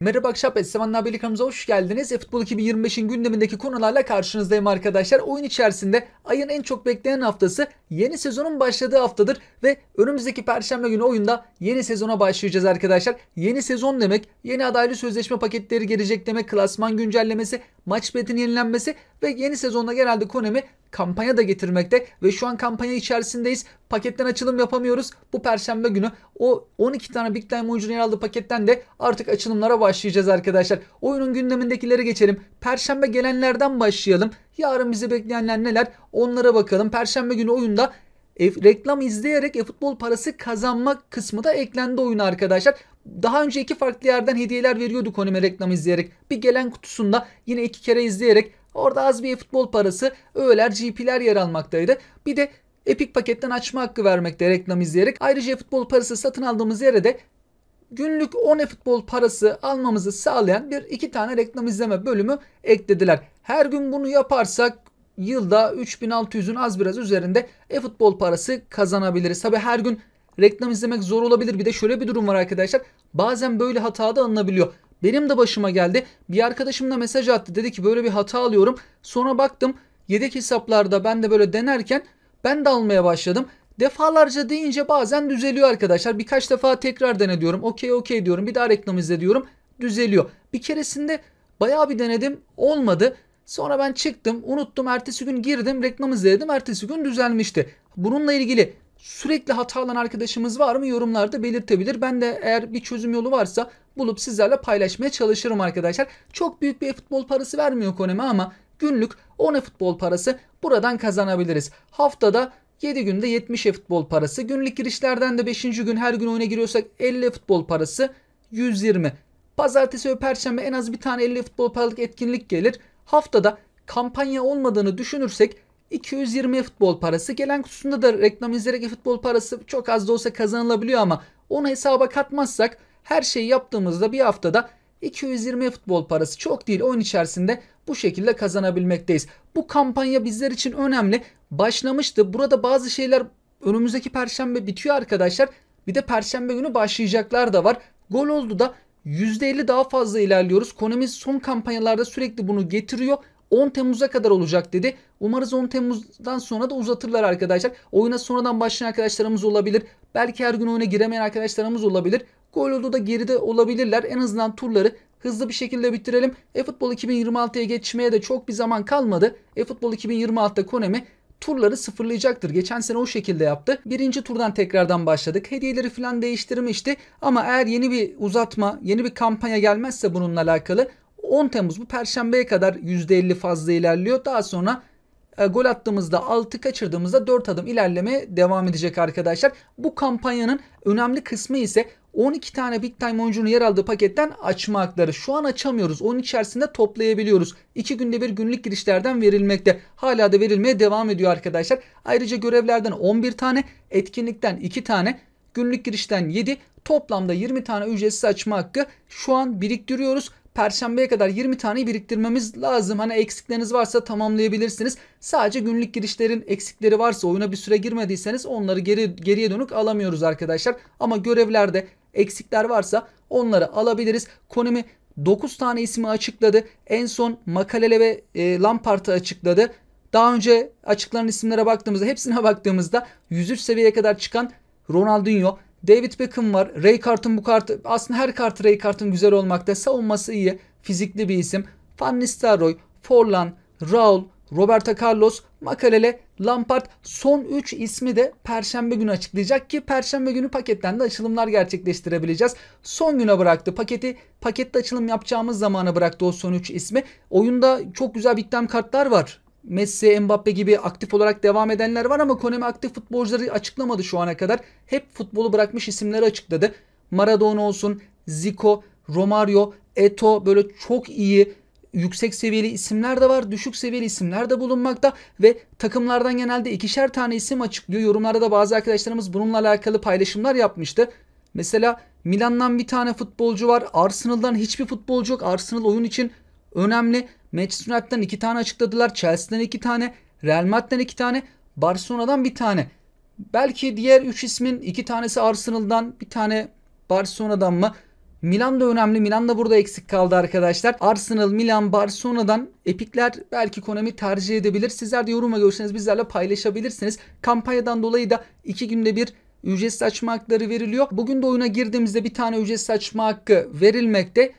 Merhaba Akşap, Sevenler Birlik kanalımıza hoş geldiniz. Futbol 2025'in gündemindeki konularla karşınızdayım arkadaşlar. Oyun içerisinde ayın en çok beklenen haftası yeni sezonun başladığı haftadır ve önümüzdeki Perşembe günü oyunda yeni sezona başlayacağız arkadaşlar. Yeni sezon demek, yeni adaylı sözleşme paketleri gelecek demek, klasman güncellemesi, maç biletinin yenilenmesi ve yeni sezonda genelde Konami kampanya da getirmekte ve şu an kampanya içerisindeyiz. Paketten açılım yapamıyoruz. Bu Perşembe günü o 12 tane Big Time oyuncunun yer aldığı paketten de artık açılımlara başlayacağız arkadaşlar. Oyunun gündemindekileri geçelim. Perşembe gelenlerden başlayalım. Yarın bizi bekleyenler neler? Onlara bakalım. Perşembe günü oyunda reklam izleyerek futbol parası kazanmak kısmı da eklendi oyuna arkadaşlar. Daha önce iki farklı yerden hediyeler veriyordu Konami reklam izleyerek. Bir gelen kutusunda yine iki kere izleyerek orada az bir futbol parası, öğeler, GP'ler yer almaktaydı. Bir de Epic paketten açma hakkı vermekte reklam izleyerek. Ayrıca futbol parası satın aldığımız yere de günlük 10 futbol parası almamızı sağlayan iki tane reklam izleme bölümü eklediler. Her gün bunu yaparsak yılda 3600'ün az biraz üzerinde futbol parası kazanabiliriz. Tabi her gün reklam izlemek zor olabilir. Bir de şöyle bir durum var arkadaşlar. Bazen böyle hata da alınabiliyor. Benim de başıma geldi. Bir arkadaşım da mesaj attı. Dedi ki böyle bir hata alıyorum. Sonra baktım yedek hesaplarda ben de böyle denerken ben de almaya başladım. Defalarca deyince bazen düzeliyor arkadaşlar. Birkaç defa tekrar dene diyorum. Okey diyorum. Bir daha reklam izle diyorum. Düzeliyor. Bir keresinde bayağı bir denedim. Olmadı. Sonra ben çıktım. Unuttum. Ertesi gün girdim. Reklam izledim. Ertesi gün düzelmişti. Bununla ilgili sürekli hata alan arkadaşımız var mı? Yorumlarda belirtebilir. Ben de eğer bir çözüm yolu varsa bulup sizlerle paylaşmaya çalışırım arkadaşlar. Çok büyük bir futbol parası vermiyor Konami ama günlük 10 futbol parası buradan kazanabiliriz. Haftada 7 günde 70 futbol parası. Günlük girişlerden de 5. gün her gün oyuna giriyorsak 50 futbol parası 120. Pazartesi ve perşembe en az bir tane 50 futbol paralık etkinlik gelir. Haftada kampanya olmadığını düşünürsek 220 futbol parası. Gelen kutusunda da reklam izleyerek futbol parası çok az da olsa kazanılabiliyor ama onu hesaba katmazsak her şeyi yaptığımızda bir haftada 220 futbol parası çok değil, oyun içerisinde bu şekilde kazanabilmekteyiz. Bu kampanya bizler için önemli. Başlamıştı. Burada bazı şeyler önümüzdeki perşembe bitiyor arkadaşlar. Bir de perşembe günü başlayacaklar da var. Gol oldu da %50 daha fazla ilerliyoruz. Konami son kampanyalarda sürekli bunu getiriyor. 10 Temmuz'a kadar olacak dedi. Umarız 10 Temmuz'dan sonra da uzatırlar arkadaşlar. Oyuna sonradan başlayan arkadaşlarımız olabilir. Belki her gün oyuna giremeyen arkadaşlarımız olabilir. Gol oldu da geride olabilirler. En azından turları hızlı bir şekilde bitirelim. eFootball 2026'ya geçmeye de çok bir zaman kalmadı. eFootball 2026'da Konami turları sıfırlayacaktır. Geçen sene o şekilde yaptı. Birinci turdan tekrardan başladık. Hediyeleri falan değiştirmişti. Ama eğer yeni bir uzatma, yeni bir kampanya gelmezse bununla alakalı 10 Temmuz bu Perşembe'ye kadar %50 fazla ilerliyor. Daha sonra gol attığımızda 6 kaçırdığımızda 4 adım ilerlemeye devam edecek arkadaşlar. Bu kampanyanın önemli kısmı ise 12 tane Big Time oyuncunun yer aldığı paketten açma hakları. Şu an açamıyoruz. Onun içerisinde toplayabiliyoruz. 2 günde bir günlük girişlerden verilmekte. Hala da verilmeye devam ediyor arkadaşlar. Ayrıca görevlerden 11 tane, etkinlikten 2 tane, günlük girişten 7, toplamda 20 tane ücretsiz açma hakkı şu an biriktiriyoruz. Perşembeye kadar 20 taneyi biriktirmemiz lazım. Hani eksikleriniz varsa tamamlayabilirsiniz. Sadece günlük girişlerin eksikleri varsa, oyuna bir süre girmediyseniz onları geriye dönük alamıyoruz arkadaşlar. Ama görevlerde eksikler varsa onları alabiliriz. Konami 9 tane ismi açıkladı. En son Makalele ve Lampard'ı açıkladı. Daha önce açıklanan isimlere baktığımızda, hepsine baktığımızda 103 seviyeye kadar çıkan Ronaldinho, David Beckham var. Rijkaard'ın bu kartı, aslında her kartı Rijkaard'ın güzel olmakta. Savunması iyi. Fizikli bir isim. Van Nistelrooy, Forlan, Raul, Roberto Carlos, Makalele, Lampard, son 3 ismi de Perşembe günü açıklayacak ki Perşembe günü paketten de açılımlar gerçekleştirebileceğiz. Son güne bıraktı paketi. Pakette açılım yapacağımız zamana bıraktı o son 3 ismi. Oyunda çok güzel big time kartlar var. Messi, Mbappe gibi aktif olarak devam edenler var ama Konami aktif futbolcuları açıklamadı şu ana kadar. Hep futbolu bırakmış isimleri açıkladı. Maradona olsun, Zico, Romario, Eto'o, böyle çok iyi yüksek seviyeli isimler de var. Düşük seviyeli isimler de bulunmakta ve takımlardan genelde ikişer tane isim açıklıyor. Yorumlarda da bazı arkadaşlarımız bununla alakalı paylaşımlar yapmıştı. Mesela Milan'dan bir tane futbolcu var. Arsenal'dan hiçbir futbolcu yok. Arsenal oyun için önemli. Manchester United'dan 2 tane açıkladılar. Chelsea'den 2 tane. Real Madrid'den 2 tane. Barcelona'dan 1 tane. Belki diğer 3 ismin 2 tanesi Arsenal'dan, bir tane Barcelona'dan mı? Milan da önemli. Milan da burada eksik kaldı arkadaşlar. Arsenal, Milan, Barcelona'dan epikler belki Konami tercih edebilir. Sizler de yorum ve görüşlerinizi bizlerle paylaşabilirsiniz. Kampanyadan dolayı da 2 günde bir ücretsiz açma hakları veriliyor. Bugün de oyuna girdiğimizde bir tane ücretsiz açma hakkı verilmekte.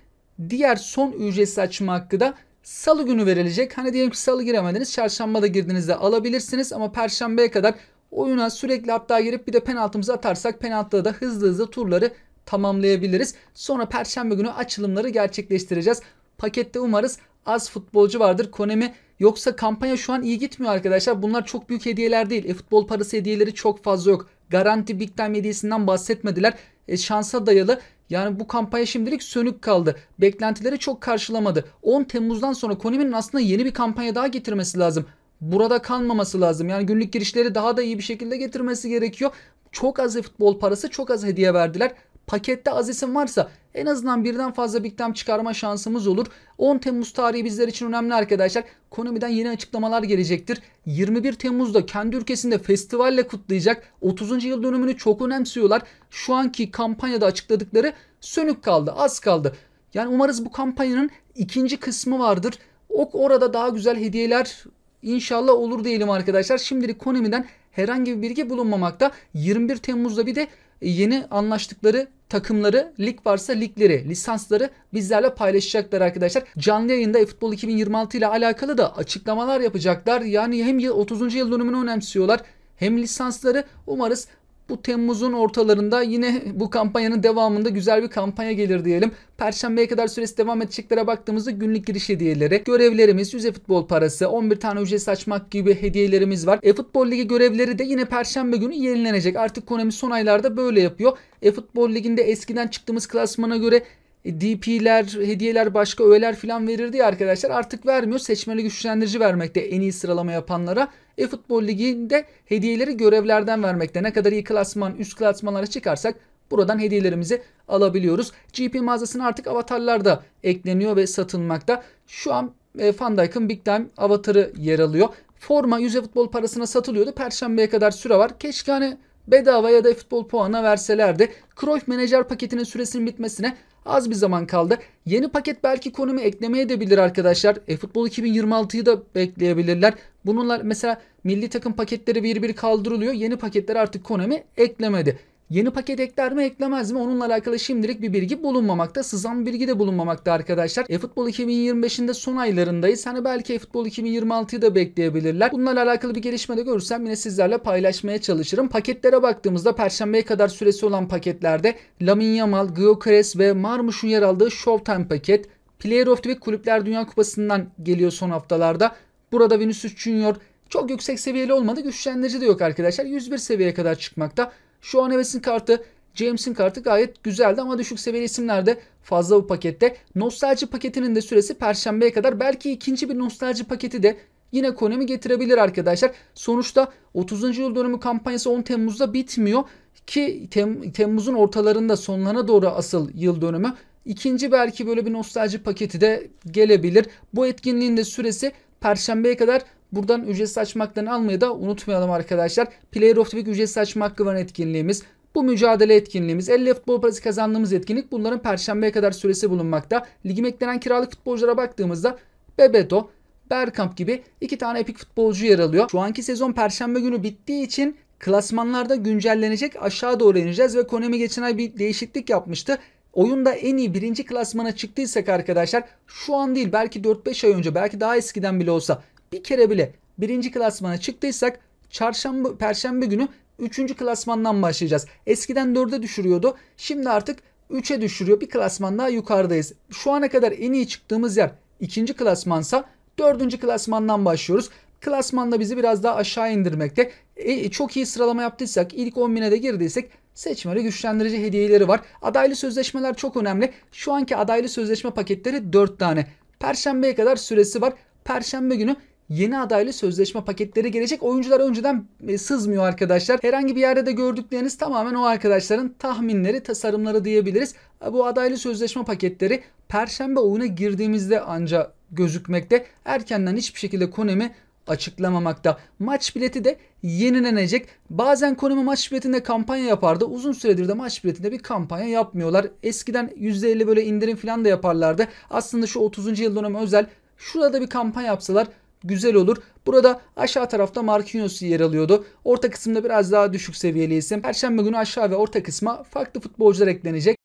Diğer son ücretsiz açma hakkı da Salı günü verilecek. Hani diyelim ki Salı giremediniz, Çarşamba da girdiğinizde alabilirsiniz ama Perşembeye kadar oyuna sürekli hatta girip bir de penaltımızı atarsak penaltıda da hızlı turları tamamlayabiliriz. Sonra Perşembe günü açılımları gerçekleştireceğiz. Pakette umarız az futbolcu vardır. Konami yoksa kampanya şu an iyi gitmiyor arkadaşlar. Bunlar çok büyük hediyeler değil. Futbol parası hediyeleri çok fazla yok. Garanti Big Time hediyesinden bahsetmediler. Şansa dayalı. Yani bu kampanya şimdilik sönük kaldı. Beklentileri çok karşılamadı. 10 Temmuz'dan sonra Konami'nin aslında yeni bir kampanya daha getirmesi lazım. Burada kalmaması lazım. Yani günlük girişleri daha da iyi bir şekilde getirmesi gerekiyor. Çok az futbol parası, çok az hediye verdiler. Pakette az isim varsa en azından birden fazla Big Time çıkarma şansımız olur. 10 Temmuz tarihi bizler için önemli arkadaşlar. Konami'den yeni açıklamalar gelecektir. 21 Temmuz'da kendi ülkesinde festivalle kutlayacak. 30. yıl dönümünü çok önemsiyorlar. Şu anki kampanyada açıkladıkları sönük kaldı, az kaldı. Yani umarız bu kampanyanın ikinci kısmı vardır. Orada daha güzel hediyeler İnşallah olur diyelim arkadaşlar. Şimdilik Konami'den herhangi bir bilgi bulunmamakta. 21 Temmuz'da bir de yeni anlaştıkları takımları, lig varsa ligleri, lisansları bizlerle paylaşacaklar arkadaşlar. Canlı yayında eFootball 2026 ile alakalı da açıklamalar yapacaklar. Yani hem 30. yıl dönümünü önemsiyorlar hem lisansları. Umarız bu Temmuz'un ortalarında yine bu kampanyanın devamında güzel bir kampanya gelir diyelim. Perşembeye kadar süresi devam edeceklere baktığımızda günlük giriş hediyeleri, görevlerimiz, 100 futbol parası, 11 tane ücretsiz açmak gibi hediyelerimiz var. eFootball Ligi görevleri de yine Perşembe günü yenilenecek. Artık Konami son aylarda böyle yapıyor. eFootball Ligi'nde eskiden çıktığımız klasmana göre DP'ler, hediyeler, başka öğeler falan verirdi ya arkadaşlar. Artık vermiyor. Seçmeli güçlendirici vermekte en iyi sıralama yapanlara. eFootball Ligi'nde hediyeleri görevlerden vermekte. Ne kadar iyi klasman, üst klasmanlara çıkarsak buradan hediyelerimizi alabiliyoruz. GP mağazasına artık avatarlar da ekleniyor ve satılmakta. Şu an Van Dijk'ın Big Time avatarı yer alıyor. Forma 100 futbol parasına satılıyordu. Perşembeye kadar süre var. Keşke hani bedava ya da futbol puanına verselerdi. Cruyff Menajer paketinin süresinin bitmesine az bir zaman kaldı. Yeni paket belki Konami eklemeye de bilir arkadaşlar. eFootball 2026'yı da bekleyebilirler. Bununla mesela milli takım paketleri bir kaldırılıyor. Yeni paketleri artık Konami eklemedi. Yeni paket ekler mi eklemez mi? Onunla alakalı şimdilik bir bilgi bulunmamakta. Sızan bilgi de bulunmamakta arkadaşlar. eFootball 2025'in de son aylarındayız. Hani belki eFootball 2026'yı da bekleyebilirler. Bununla alakalı bir gelişme de görürsem yine sizlerle paylaşmaya çalışırım. Paketlere baktığımızda Perşembeye kadar süresi olan paketlerde Lamine Yamal, Gyökeres ve Marmuş'un yer aldığı Showtime paket, Player of the Week Kulüpler Dünya Kupası'ndan geliyor son haftalarda. Burada Vinicius Junior çok yüksek seviyeli olmadı. Güçlendirici de yok arkadaşlar. 101 seviyeye kadar çıkmakta. Şu an Eves'in kartı, James'in kartı gayet güzeldi ama düşük seviyeli isimler de fazla bu pakette. Nostalji paketinin de süresi Perşembeye kadar. Belki ikinci bir nostalji paketi de yine Konami getirebilir arkadaşlar. Sonuçta 30. yıl dönümü kampanyası 10 Temmuz'da bitmiyor ki Temmuz'un ortalarında sonlarına doğru asıl yıl dönümü. İkinci belki böyle bir nostalji paketi de gelebilir. Bu etkinliğin de süresi Perşembeye kadar. Buradan ücretsiz açmaktan almayı da unutmayalım arkadaşlar. Player of the Week ücretsiz açma hakkı var etkinliğimiz. Bu mücadele etkinliğimiz, 50 futbol parası kazandığımız etkinlik, bunların Perşembeye kadar süresi bulunmakta. Ligime eklenen kiralık futbolculara baktığımızda Bebeto, Bergkamp gibi 2 tane epik futbolcu yer alıyor. Şu anki sezon Perşembe günü bittiği için klasmanlarda güncellenecek, aşağı doğru ineceğiz ve Konami geçen ay bir değişiklik yapmıştı. Oyunda en iyi birinci klasmana çıktıysak arkadaşlar, şu an değil belki 4-5 ay önce, belki daha eskiden bile olsa bir kere bile birinci klasmana çıktıysak Perşembe günü 3. klasmandan başlayacağız. Eskiden 4'e düşürüyordu. Şimdi artık 3'e düşürüyor. Bir klasman daha yukarıdayız. Şu ana kadar en iyi çıktığımız yer 2. klasmansa 4. klasmandan başlıyoruz. Klasmanda bizi biraz daha aşağı indirmekte. Çok iyi sıralama yaptıysak, ilk 10.000'e de girdiysek seçmeli güçlendirici hediyeleri var. Adaylı sözleşmeler çok önemli. Şu anki adaylı sözleşme paketleri 4 tane. Perşembeye kadar süresi var. Perşembe günü yeni adaylı sözleşme paketleri gelecek. Oyuncular önceden sızmıyor arkadaşlar. Herhangi bir yerde de gördükleriniz tamamen o arkadaşların tahminleri, tasarımları diyebiliriz. Bu adaylı sözleşme paketleri Perşembe oyuna girdiğimizde anca gözükmekte. Erkenden hiçbir şekilde Konami açıklamamakta. Maç bileti de yenilenecek. Bazen Konami maç biletinde kampanya yapardı. Uzun süredir de maç biletinde bir kampanya yapmıyorlar. Eskiden %50 böyle indirim falan da yaparlardı. Aslında şu 30. yıl dönemi özel şurada bir kampanya yapsalar güzel olur. Burada aşağı tarafta Marquinhos yer alıyordu. Orta kısımda biraz daha düşük seviyeli isim. Perşembe günü aşağı ve orta kısma farklı futbolcular eklenecek.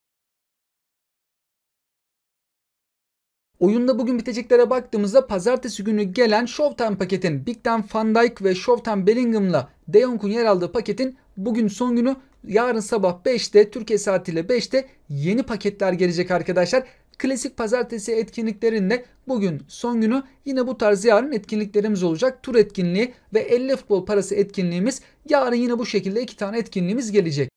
Oyunda bugün biteceklere baktığımızda pazartesi günü gelen Showtime paketin Big'den Van Dijk ve Showtime Bellingham'la De Jong'un yer aldığı paketin bugün son günü. Yarın sabah 5'te Türkiye saatiyle 5'te yeni paketler gelecek arkadaşlar. Klasik pazartesi etkinliklerinde bugün son günü, yine bu tarz yarın etkinliklerimiz olacak. Tur etkinliği ve 50 futbol parası etkinliğimiz, yarın yine bu şekilde 2 tane etkinliğimiz gelecek.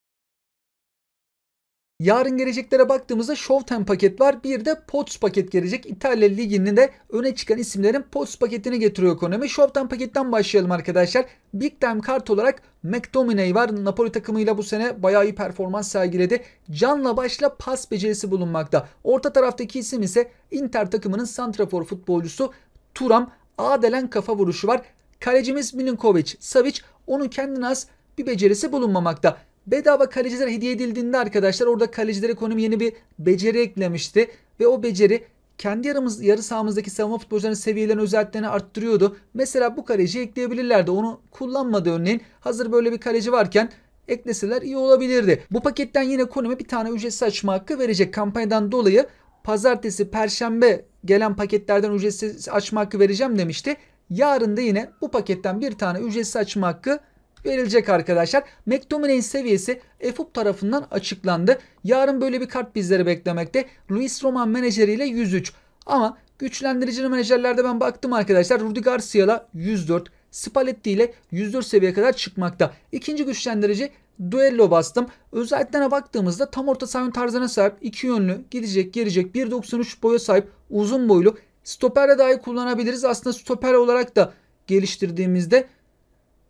Yarın geleceklere baktığımızda Showtime paket var. Bir de POTS paket gelecek. İtalya Ligi'nin de öne çıkan isimlerin POTS paketini getiriyor Konami. Showtime paketten başlayalım arkadaşlar. Big Time kart olarak McTominay var. Napoli takımıyla bu sene bayağı iyi performans sergiledi. Canla başla pas becerisi bulunmakta. Orta taraftaki isim ise Inter takımının santrafor futbolcusu Thuram. Adelen kafa vuruşu var. Kalecimiz Milinkovic Savic. Onun kendine has bir becerisi bulunmamakta. Bedava kaleciler hediye edildiğinde arkadaşlar orada kalecilere Konami yeni bir beceri eklemişti. Ve o beceri kendi yarı sahamızdaki savunma futbolcularının seviyelerini, özelliklerini arttırıyordu. Mesela bu kaleciyi ekleyebilirlerdi. Onu kullanmadı örneğin. Hazır böyle bir kaleci varken ekleseler iyi olabilirdi. Bu paketten yine Konami bir tane ücretsiz açma hakkı verecek. Kampanyadan dolayı pazartesi, perşembe gelen paketlerden ücretsiz açma hakkı vereceğim demişti. Yarın da yine bu paketten bir tane ücretsiz açma hakkı verilecek arkadaşlar. McTominay'in seviyesi FUP tarafından açıklandı. Yarın böyle bir kart bizleri beklemekte. Luis Roman menajeriyle 103. Ama güçlendiricili menajerlerde ben baktım arkadaşlar. Rudi Garcia'la 104. Spalletti ile 104 seviyeye kadar çıkmakta. İkinci güçlendirici Duello bastım. Özelliklerine baktığımızda tam orta saha tarzına sahip, iki yönlü, gidecek gelecek, 1.93 boya sahip, uzun boylu. Stoper'e dahi kullanabiliriz. Aslında stoper olarak da geliştirdiğimizde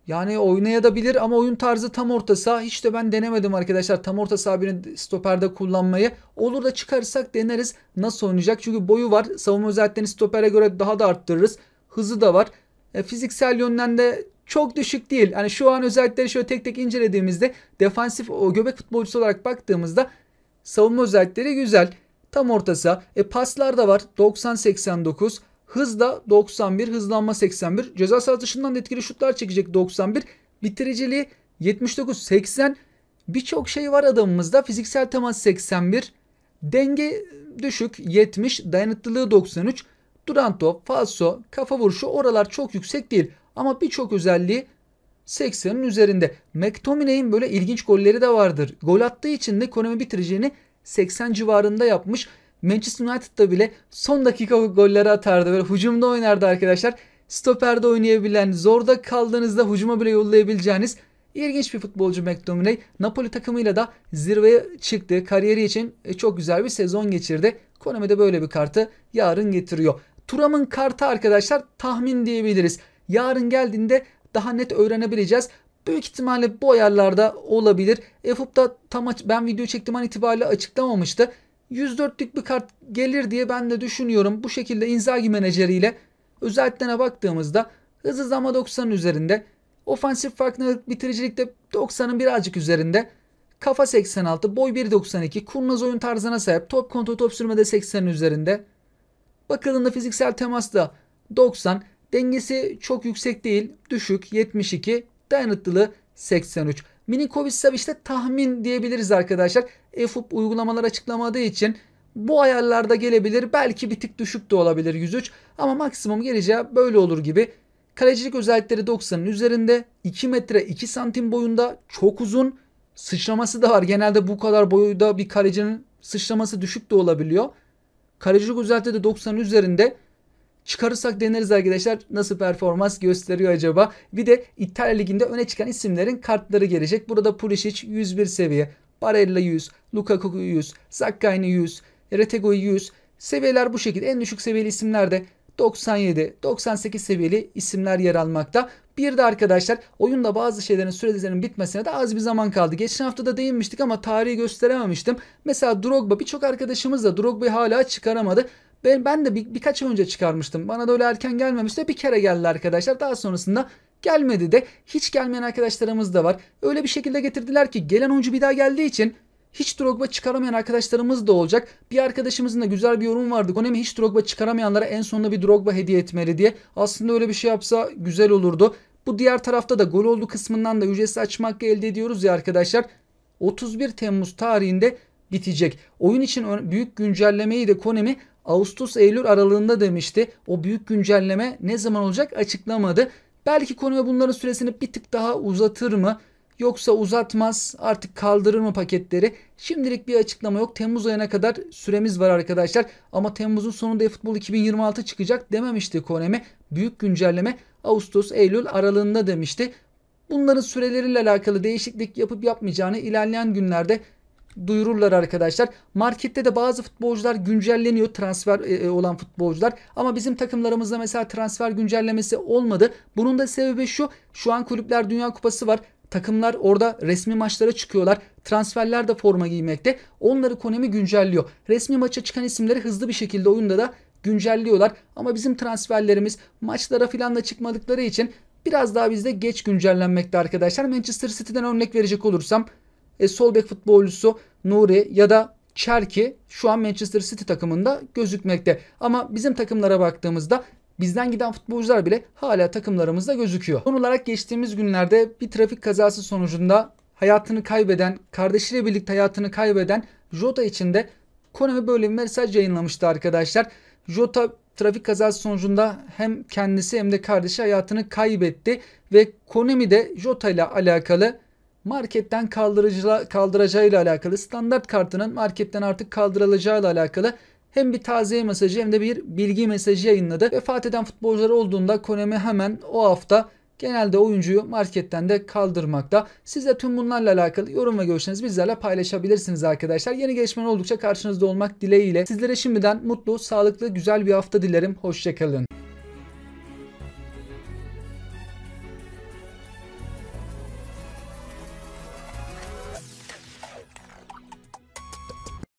yani oynayabilir ama oyun tarzı tam orta saha. Hiç de ben denemedim arkadaşlar. Tam orta saha birini stoperde kullanmayı. Olur da çıkarırsak deneriz nasıl oynayacak. Çünkü boyu var. Savunma özelliklerini stopere göre daha da arttırırız. Hızı da var. Fiziksel yönden de çok düşük değil. Hani şu an özellikleri şöyle tek tek incelediğimizde defansif o göbek futbolcusu olarak baktığımızda savunma özellikleri güzel. Tam orta saha. Paslar da var. 90-89. Hız da 91, hızlanma 81. Ceza sahası dışından da etkili şutlar çekecek 91. Bitiriciliği 79-80. Birçok şey var adamımızda. Fiziksel temas 81. Denge düşük 70. Dayanıklılığı 93. Duran top, falso, kafa vuruşu oralar çok yüksek değil. Ama birçok özelliği 80'in üzerinde. McTominay'in böyle ilginç golleri de vardır. Gol attığı için de Konami bitireceğini 80 civarında yapmış. Manchester United'da bile son dakika golleri atardı. Böyle hücumda oynardı arkadaşlar. Stoperde oynayabilen, zorda kaldığınızda hücuma bile yollayabileceğiniz ilginç bir futbolcu McTominay. Napoli takımıyla da zirveye çıktı. Kariyeri için çok güzel bir sezon geçirdi. Konami de böyle bir kartı yarın getiriyor. Thuram'ın kartı arkadaşlar tahmin diyebiliriz. Yarın geldiğinde daha net öğrenebileceğiz. Büyük ihtimalle bu ayarlarda olabilir. FUP'da ben video çektiğim an itibariyle açıklamamıştı. 104'lük bir kart gelir diye ben de düşünüyorum. Bu şekilde Inzaghi menajeriyle özelliklerine baktığımızda hızlı hızlanma 90'ın üzerinde. Ofansif farkındalık, bitiricilikte 90'ın birazcık üzerinde. Kafa 86, boy 1.92, kurnaz oyun tarzına sahip, top kontrol, top sürmede 80'in üzerinde. Bakıldığında fiziksel temas da 90, dengesi çok yüksek değil, düşük 72, dayanıklılığı 83. Milinkovic Savic'te tahmin diyebiliriz arkadaşlar. FUP uygulamalar açıklamadığı için bu ayarlarda gelebilir. Belki bir tık düşük de olabilir 103 ama maksimum geleceği böyle olur gibi. Kalecilik özellikleri 90'ın üzerinde. 2 metre 2 santim boyunda, çok uzun. Sıçraması da var. Genelde bu kadar boyda bir kalecinin sıçraması düşük de olabiliyor. Kalecilik özellikleri de 90'ın üzerinde. Çıkarırsak deneriz arkadaşlar nasıl performans gösteriyor acaba. Bir de İtalya Ligi'nde öne çıkan isimlerin kartları gelecek. Burada Pulisic 101 seviye, Barella 100, Lukaku 100, Zaccagni 100, Retegui 100. Seviyeler bu şekilde. En düşük seviyeli isimler de 97, 98 seviyeli isimler yer almakta. Bir de arkadaşlar oyunda bazı şeylerin sürelerinin bitmesine de az bir zaman kaldı. Geçen hafta da değinmiştik ama tarihi gösterememiştim. Mesela Drogba, birçok arkadaşımız da Drogba'yı hala çıkaramadı. Ben de birkaç ay önce çıkarmıştım. Bana da öyle erken gelmemişti. Bir kere geldi arkadaşlar. Daha sonrasında gelmedi de. Hiç gelmeyen arkadaşlarımız da var. Öyle bir şekilde getirdiler ki gelen oyuncu bir daha geldiği için hiç Drogba çıkaramayan arkadaşlarımız da olacak. Bir arkadaşımızın da güzel bir yorum vardı. Konami hiç Drogba çıkaramayanlara en sonunda bir Drogba hediye etmeli diye. Aslında öyle bir şey yapsa güzel olurdu. Bu diğer tarafta da gol oldu kısmından da ücretsiz açma hakkı elde ediyoruz ya arkadaşlar. 31 Temmuz tarihinde bitecek. Oyun için büyük güncellemeyi de Konami Ağustos-Eylül aralığında demişti. O büyük güncelleme ne zaman olacak açıklamadı. Belki Konami bunların süresini bir tık daha uzatır mı? Yoksa uzatmaz, artık kaldırır mı paketleri? Şimdilik bir açıklama yok. Temmuz ayına kadar süremiz var arkadaşlar. Ama Temmuz'un sonunda eFootball 2026 çıkacak dememişti Konami. Büyük güncelleme Ağustos-Eylül aralığında demişti. Bunların süreleriyle alakalı değişiklik yapıp yapmayacağını ilerleyen günlerde duyururlar arkadaşlar. Markette de bazı futbolcular güncelleniyor, transfer olan futbolcular, ama bizim takımlarımızda mesela transfer güncellemesi olmadı. Bunun da sebebi şu an Kulüpler Dünya Kupası var. Takımlar orada resmi maçlara çıkıyorlar. Transferler de forma giymekte. Onları Konami güncelliyor. Resmi maça çıkan isimleri hızlı bir şekilde oyunda da güncelliyorlar. Ama bizim transferlerimiz maçlara falan da çıkmadıkları için biraz daha bizde geç güncellenmekte arkadaşlar. Manchester City'den örnek verecek olursam sol bek futbolcusu Nuri ya da Cherki şu an Manchester City takımında gözükmekte. Ama bizim takımlara baktığımızda bizden giden futbolcular bile hala takımlarımızda gözüküyor. Son olarak geçtiğimiz günlerde bir trafik kazası sonucunda hayatını kaybeden, kardeşiyle birlikte hayatını kaybeden Jota için de Konami böyle bir mesaj yayınlamıştı arkadaşlar. Jota trafik kazası sonucunda hem kendisi hem de kardeşi hayatını kaybetti ve Konami de Jota ile alakalı marketten kaldıracağıyla alakalı, standart kartının marketten artık kaldırılacağıyla alakalı hem bir taziye mesajı hem de bir bilgi mesajı yayınladı. Vefat eden futbolcular olduğunda Konami hemen o hafta genelde oyuncuyu marketten de kaldırmakta. Siz de tüm bunlarla alakalı yorum ve görüşlerinizi bizlerle paylaşabilirsiniz arkadaşlar. Yeni gelişmeler oldukça karşınızda olmak dileğiyle. Sizlere şimdiden mutlu, sağlıklı, güzel bir hafta dilerim. Hoşça kalın.